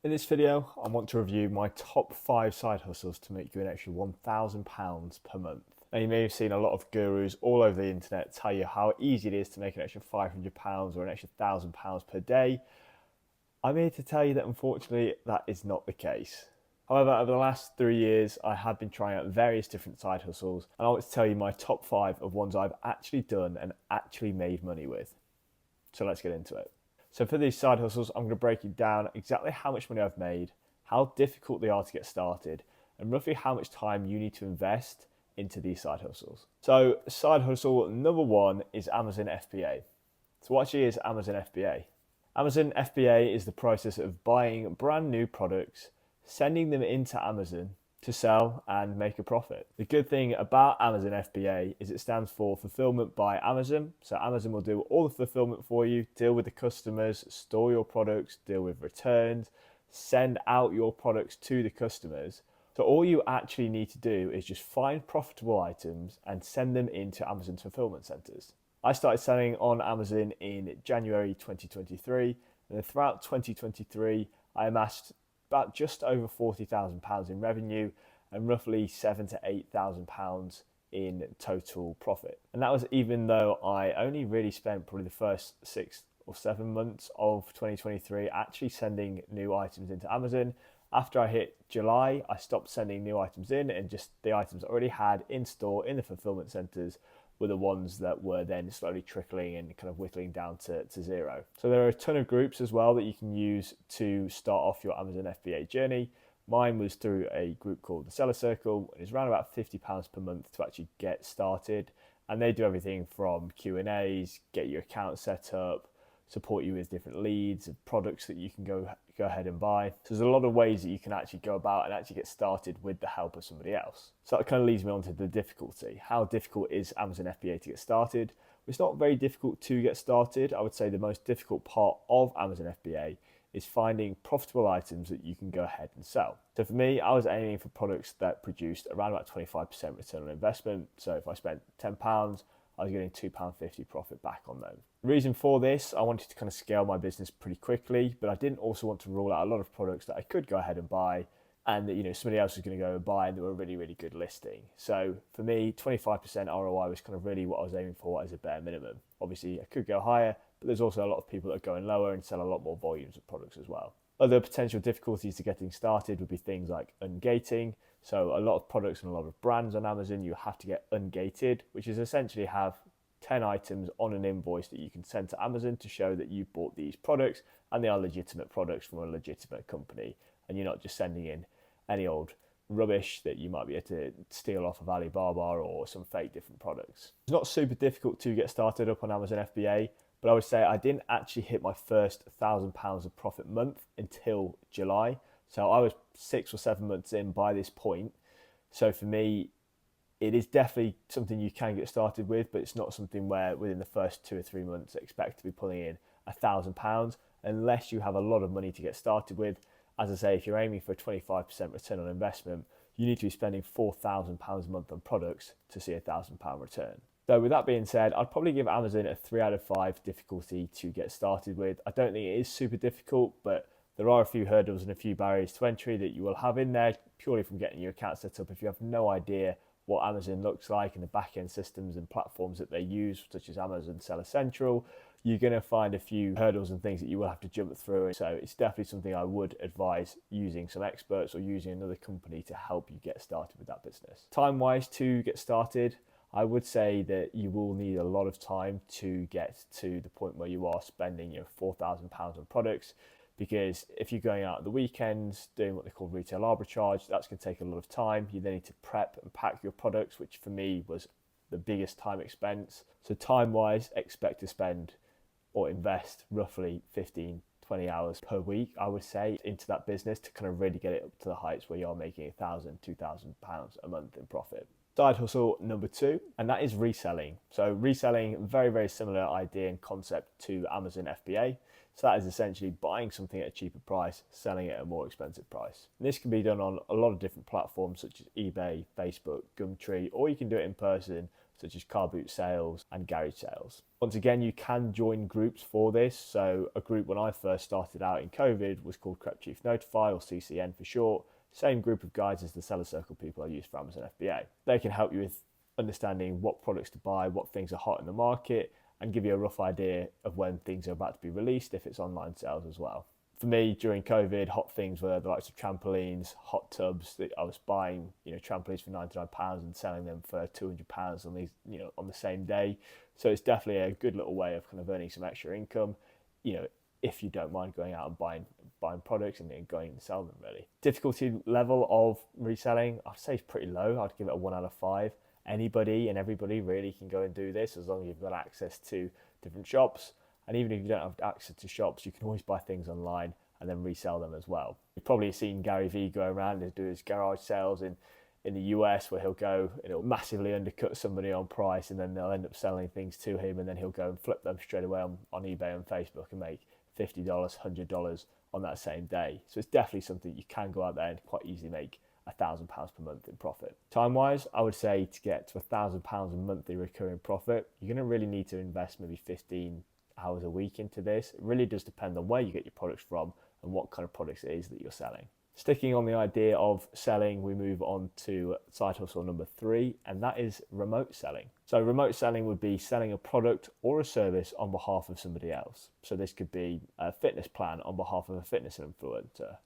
In this video, I want to review my top 5 side hustles to make you an extra £1,000 per month. Now, you may have seen a lot of gurus all over the internet tell you how easy it is to make an extra £500 or an extra £1,000 per day. I'm here to tell you that unfortunately that is not the case. However, over the last 3 years, I have been trying out various different side hustles, and I want to tell you my top 5 of ones I've actually done and actually made money with. So let's get into it. So for these side hustles, I'm going to break it down exactly how much money I've made, how difficult they are to get started, and roughly how much time you need to invest into these side hustles. So side hustle number 1 is Amazon FBA. So what actually is Amazon FBA? Amazon FBA is the process of buying brand new products, sending them into Amazon to sell and make a profit. The good thing about Amazon FBA is it stands for Fulfillment by Amazon. So Amazon will do all the fulfillment for you, deal with the customers, store your products, deal with returns, send out your products to the customers. So all you actually need to do is just find profitable items and send them into Amazon's fulfillment centers. I started selling on Amazon in January 2023, and then throughout 2023, I amassed about just over £40,000 in revenue and roughly £7,000 to £8,000 in total profit. And that was even though I only really spent probably the first 6 or 7 months of 2023 actually sending new items into Amazon. After I hit July, I stopped sending new items in, and just the items I already had in store in the fulfillment centers were the ones that were then slowly trickling and kind of whittling down to zero. So there are a ton of groups as well that you can use to start off your Amazon FBA journey. Mine was through a group called the Seller Circle, and it's around about £50 per month to actually get started. And they do everything from Q&As, get your account set up, support you with different leads and products that you can go ahead and buy. So there's a lot of ways that you can actually go about and actually get started with the help of somebody else. So that kind of leads me on to the difficulty. How difficult is Amazon FBA to get started? It's not very difficult to get started. I would say the most difficult part of Amazon FBA is finding profitable items that you can go ahead and sell. So for me, I was aiming for products that produced around about 25% return on investment. So if I spent £10, I was getting £2.50 profit back on them. The reason for this, I wanted to kind of scale my business pretty quickly, but I didn't also want to rule out a lot of products that I could go ahead and buy and that somebody else was going to go and buy and they were a really, really good listing. So for me, 25% ROI was kind of really what I was aiming for as a bare minimum. Obviously, I could go higher, but there's also a lot of people that are going lower and sell a lot more volumes of products as well. Other potential difficulties to getting started would be things like ungating. So a lot of products and a lot of brands on Amazon, you have to get ungated, which is essentially have 10 items on an invoice that you can send to Amazon to show that you bought these products and they are legitimate products from a legitimate company. And you're not just sending in any old rubbish that you might be able to steal off of Alibaba or some fake different products. It's not super difficult to get started up on Amazon FBA, but I would say I didn't actually hit my first £1,000 of profit month until July. So I was 6 or 7 months in by this point. So for me, it is definitely something you can get started with, but it's not something where within the first 2 or 3 months expect to be pulling in £1,000 unless you have a lot of money to get started with. As I say, if you're aiming for a 25% return on investment, you need to be spending £4,000 a month on products to see a £1,000 return. So with that being said, I'd probably give Amazon a 3 out of 5 difficulty to get started with. I don't think it is super difficult, but there are a few hurdles and a few barriers to entry that you will have in there purely from getting your account set up. If you have no idea what Amazon looks like and the back-end systems and platforms that they use, such as Amazon Seller Central, you're going to find a few hurdles and things that you will have to jump through. So it's definitely something I would advise using some experts or using another company to help you get started with that business. Time-wise to get started, I would say that you will need a lot of time to get to the point where you are spending £4,000 on products, because if you're going out at the weekends doing what they call retail arbitrage, that's going to take a lot of time. You then need to prep and pack your products, which for me was the biggest time expense. So time-wise, expect to spend or invest roughly 15, 20 hours per week, I would say, into that business to kind of really get it up to the heights where you're making £1,000, £2,000 a month in profit. Side hustle number 2, and that is reselling. So reselling, very, very similar idea and concept to Amazon FBA. So that is essentially buying something at a cheaper price, selling it at a more expensive price. And this can be done on a lot of different platforms such as eBay, Facebook, Gumtree, or you can do it in person such as car boot sales and garage sales. Once again, you can join groups for this. So a group when I first started out in COVID was called Crep Chief Notify, or CCN for short. Same group of guys as the Seller Circle people I use for Amazon FBA. They can help you with understanding what products to buy, what things are hot in the market, and give you a rough idea of when things are about to be released if it's online sales as well. For me, during COVID, hot things were the likes of trampolines, hot tubs. That I was buying, trampolines for £99 and selling them for £200 on these, on the same day. So it's definitely a good little way of kind of earning some extra income, if you don't mind going out and buying products and then going and sell them really. Difficulty level of reselling, I'd say is pretty low. I'd give it a 1 out of 5. Anybody and everybody really can go and do this as long as you've got access to different shops. And even if you don't have access to shops, you can always buy things online and then resell them as well. You've probably seen Gary Vee go around and do his garage sales in the US, where he'll go and he'll massively undercut somebody on price, and then they'll end up selling things to him, and then he'll go and flip them straight away on eBay and Facebook and make $50, $100 on that same day. So it's definitely something you can go out there and quite easily make £1,000 per month in profit. Time-wise, I would say to get to £1,000 in monthly recurring profit, you're going to really need to invest maybe 15 hours a week into this. It really does depend on where you get your products from and what kind of products it is that you're selling. Sticking on the idea of selling, we move on to side hustle number 3, and that is remote selling. So remote selling would be selling a product or a service on behalf of somebody else. So this could be a fitness plan on behalf of a fitness influencer.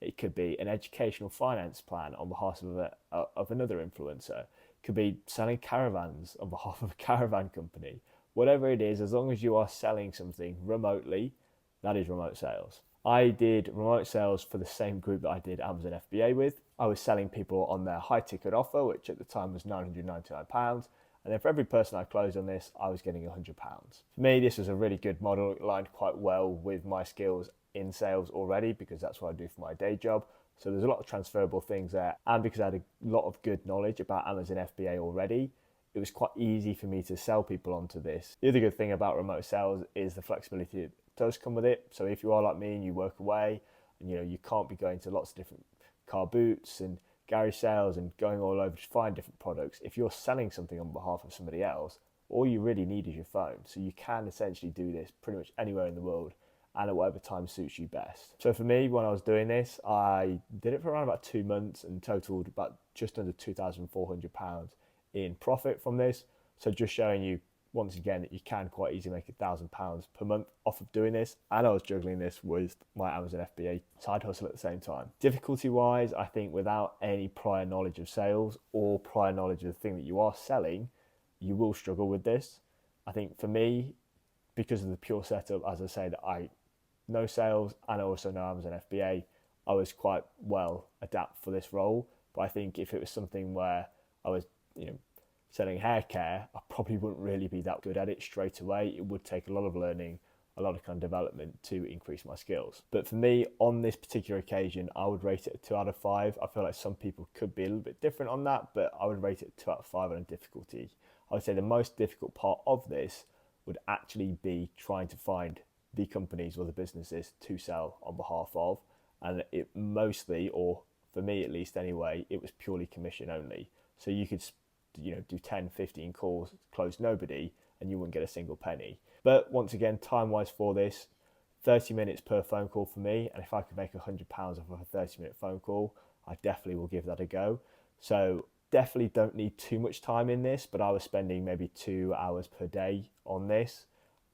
It could be an educational finance plan on behalf of another influencer. It could be selling caravans on behalf of a caravan company. Whatever it is, as long as you are selling something remotely, that is remote sales. I did remote sales for the same group that I did Amazon FBA with. I was selling people on their high ticket offer, which at the time was £999. And then for every person I closed on this, I was getting £100. For me, this was a really good model. It aligned quite well with my skills in sales already, because that's what I do for my day job. So there's a lot of transferable things there. And because I had a lot of good knowledge about Amazon FBA already, it was quite easy for me to sell people onto this. The other good thing about remote sales is the flexibility that does come with it. So if you are like me and you work away and you can't be going to lots of different car boots and garage sales and going all over to find different products, if you're selling something on behalf of somebody else, all you really need is your phone. So you can essentially do this pretty much anywhere in the world and at whatever time suits you best. So for me, when I was doing this, I did it for around about 2 months and totaled about just under £2,400 in profit from this. So just showing you once again that you can quite easily make £1,000 per month off of doing this. And I was juggling this with my Amazon FBA side hustle at the same time. Difficulty wise, I think without any prior knowledge of sales or prior knowledge of the thing that you are selling, you will struggle with this. I think for me, because of the pure setup, as I say, that I know sales and I also know Amazon FBA, I was quite well adapted for this role. But I think if it was something where I was selling hair care, I probably wouldn't really be that good at it straight away. It would take a lot of learning, a lot of kind of development to increase my skills. But for me, on this particular occasion, I would rate it a 2 out of 5. I feel like some people could be a little bit different on that, but I would rate it 2 out of 5 on difficulty. I would say the most difficult part of this would actually be trying to find the companies or the businesses to sell on behalf of. And it mostly, or for me at least anyway, it was purely commission only. So you could do 10, 15 calls, close nobody, and you wouldn't get a single penny. But once again, time-wise for this, 30 minutes per phone call for me, and if I could make £100 off of a 30-minute phone call, I definitely will give that a go. So definitely don't need too much time in this, but I was spending maybe 2 hours per day on this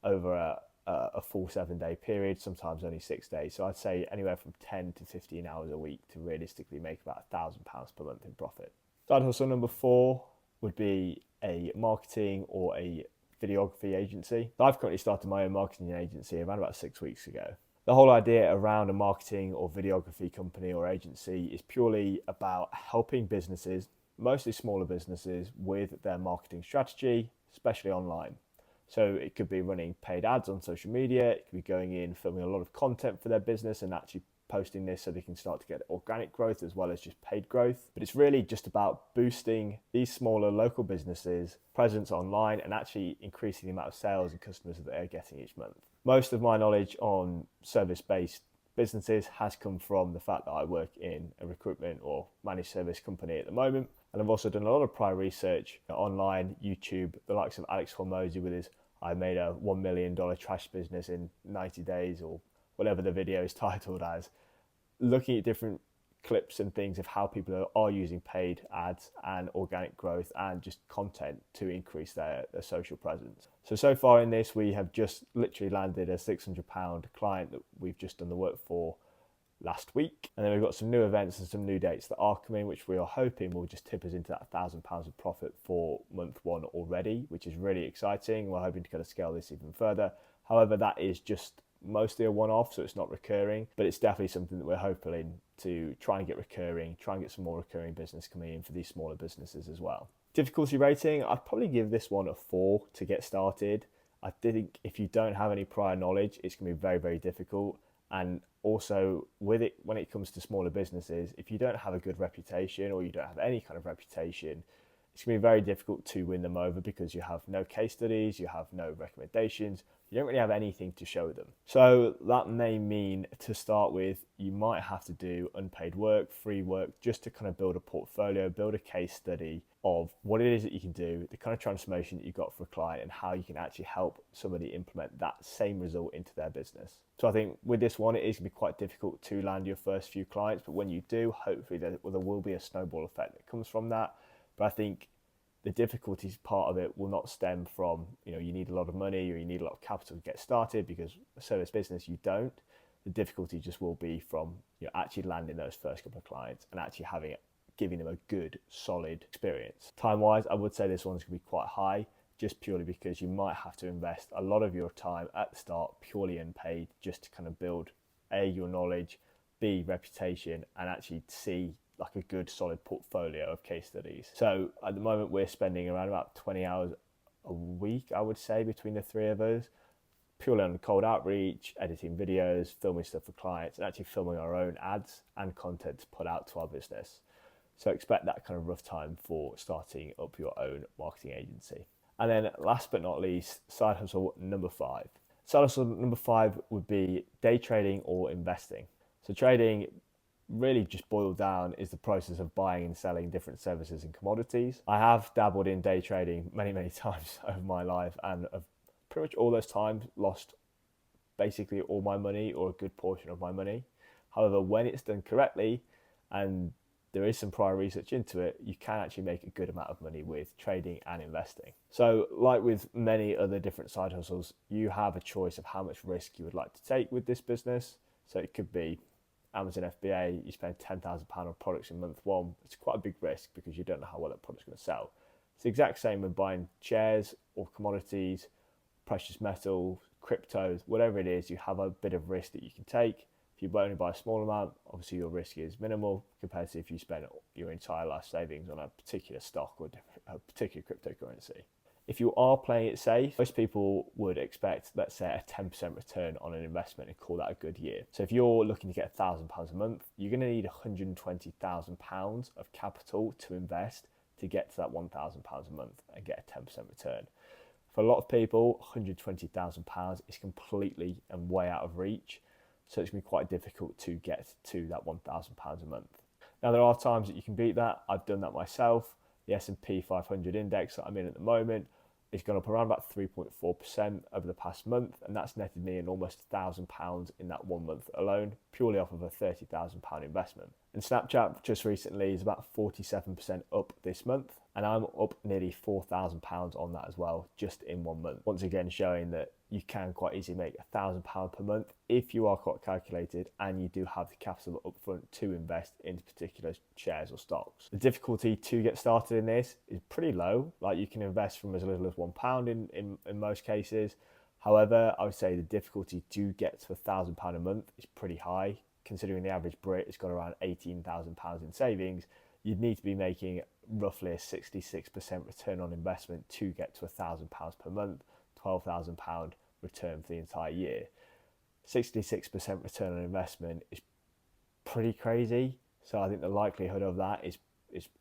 over a full 7-day period, sometimes only 6 days. So I'd say anywhere from 10 to 15 hours a week to realistically make about £1,000 per month in profit. Side hustle number 4 would be a marketing or a videography agency. I've currently started my own marketing agency around about 6 weeks ago. The whole idea around a marketing or videography company or agency is purely about helping businesses, mostly smaller businesses, with their marketing strategy, especially online. So it could be running paid ads on social media, it could be going in, filming a lot of content for their business and actually posting this so they can start to get organic growth as well as just paid growth. But it's really just about boosting these smaller local businesses' presence online and actually increasing the amount of sales and customers that they're getting each month. Most of my knowledge on service-based businesses has come from the fact that I work in a recruitment or managed service company at the moment. And I've also done a lot of prior research online, YouTube, the likes of Alex Hormozy with his I made a $1 million trash business in 90 days or whatever the video is titled as, looking at different clips and things of how people are using paid ads and organic growth and just content to increase their social presence. So far in this, we have just literally landed a £600 client that we've just done the work for last week. And then we've got some new events and some new dates that are coming, which we are hoping will just tip us into that £1,000 of profit for month one already, which is really exciting. We're hoping to kind of scale this even further. However, that is just mostly a one-off, so it's not recurring, but it's definitely something that we're hoping to try and get recurring, try and get some more recurring business coming in for these smaller businesses as well. Difficulty rating, I'd probably give this one a 4 to get started. I think if you don't have any prior knowledge, it's going to be very, very difficult. And also with it, when it comes to smaller businesses, if you don't have a good reputation or you don't have any kind of reputation, it's going to be very difficult to win them over because you have no case studies, you have no recommendations, you don't really have anything to show them. So that may mean, to start with, you might have to do unpaid work, free work, just to kind of build a portfolio, build a case study of what it is that you can do, the kind of transformation that you've got for a client, and how you can actually help somebody implement that same result into their business. So I think with this one, it is going to be quite difficult to land your first few clients, but when you do, hopefully there will be a snowball effect that comes from that. But I think the difficulties part of it will not stem from, you need a lot of money or you need a lot of capital to get started, because a service business, you don't. The difficulty just will be from actually landing those first couple of clients and actually giving them a good, solid experience. Time-wise, I would say this one's going to be quite high, just purely because you might have to invest a lot of your time at the start, purely unpaid, just to kind of build A, your knowledge, B, reputation, and actually C, like a good solid portfolio of case studies. So at the moment, we're spending around about 20 hours a week, I would say, between the three of us, purely on cold outreach, editing videos, filming stuff for clients, and actually filming our own ads and content to put out to our business. So expect that kind of rough time for starting up your own marketing agency. And then last but not least, side hustle number 5. Side hustle number 5 would be day trading or investing. So trading really just boiled down is the process of buying and selling different services and commodities. I have dabbled in day trading many, many times over my life, and I've pretty much all those times lost basically all my money or a good portion of my money. However, when it's done correctly and there is some prior research into it, you can actually make a good amount of money with trading and investing. So like with many other different side hustles, you have a choice of how much risk you would like to take with this business. So it could be Amazon FBA, you spend £10,000 on products in month one. It's quite a big risk because you don't know how well that product's going to sell. It's the exact same when buying shares or commodities, precious metal, cryptos, whatever it is, you have a bit of risk that you can take. If you only buy a small amount, obviously your risk is minimal compared to if you spend your entire life savings on a particular stock or a particular cryptocurrency. If you are playing it safe, most people would expect, let's say, a 10% return on an investment and call that a good year. So if you're looking to get £1,000 a month, you're going to need £120,000 of capital to invest to get to that £1,000 a month and get a 10% return. For a lot of people, £120,000 is completely and way out of reach. So it's going to be quite difficult to get to that £1,000 a month. Now, there are times that you can beat that. I've done that myself. The S&P 500 index that I'm in at the moment, it's gone up around about 3.4% over the past month, and that's netted me in almost £1,000 in that 1 month alone, purely off of a £30,000 investment. And Snapchat just recently is about 47% up this month, and I'm up nearly £4,000 on that as well, just in 1 month. Once again, showing that you can quite easily make £1,000 per month if you are quite calculated and you do have the capital up front to invest into particular shares or stocks. The difficulty to get started in this is pretty low. Like, you can invest from as little as £1 in most cases. However, I would say the difficulty to get to £1,000 a month is pretty high. Considering the average Brit has got around £18,000 in savings, you'd need to be making roughly a 66% return on investment to get to £1,000 per month, £12,000 return for the entire year. 66% return on investment is pretty crazy. So I think the likelihood of that is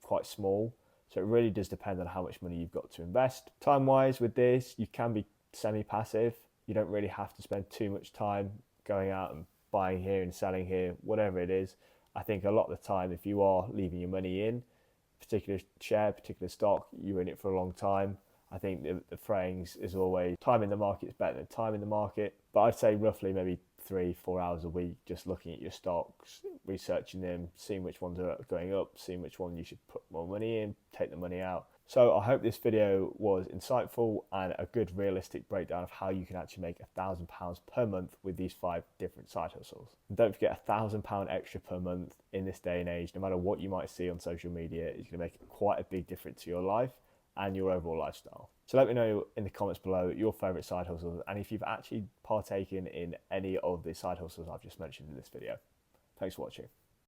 quite small. So it really does depend on how much money you've got to invest. Time-wise with this, you can be semi-passive. You don't really have to spend too much time going out and buying here and selling here, whatever it is. I think a lot of the time, if you are leaving your money in particular share, particular stock, you're in it for a long time. I think the phrase is always time in the market is better than time in the market. But I'd say roughly maybe 3-4 hours a week, just looking at your stocks, researching them, seeing which ones are going up, seeing which one you should put more money in, take the money out. So I hope this video was insightful and a good realistic breakdown of how you can actually make £1,000 per month with these 5 different side hustles. And don't forget, £1,000 extra per month in this day and age, no matter what you might see on social media, is going to make quite a big difference to your life and your overall lifestyle. So let me know in the comments below your favourite side hustles and if you've actually partaken in any of the side hustles I've just mentioned in this video. Thanks for watching.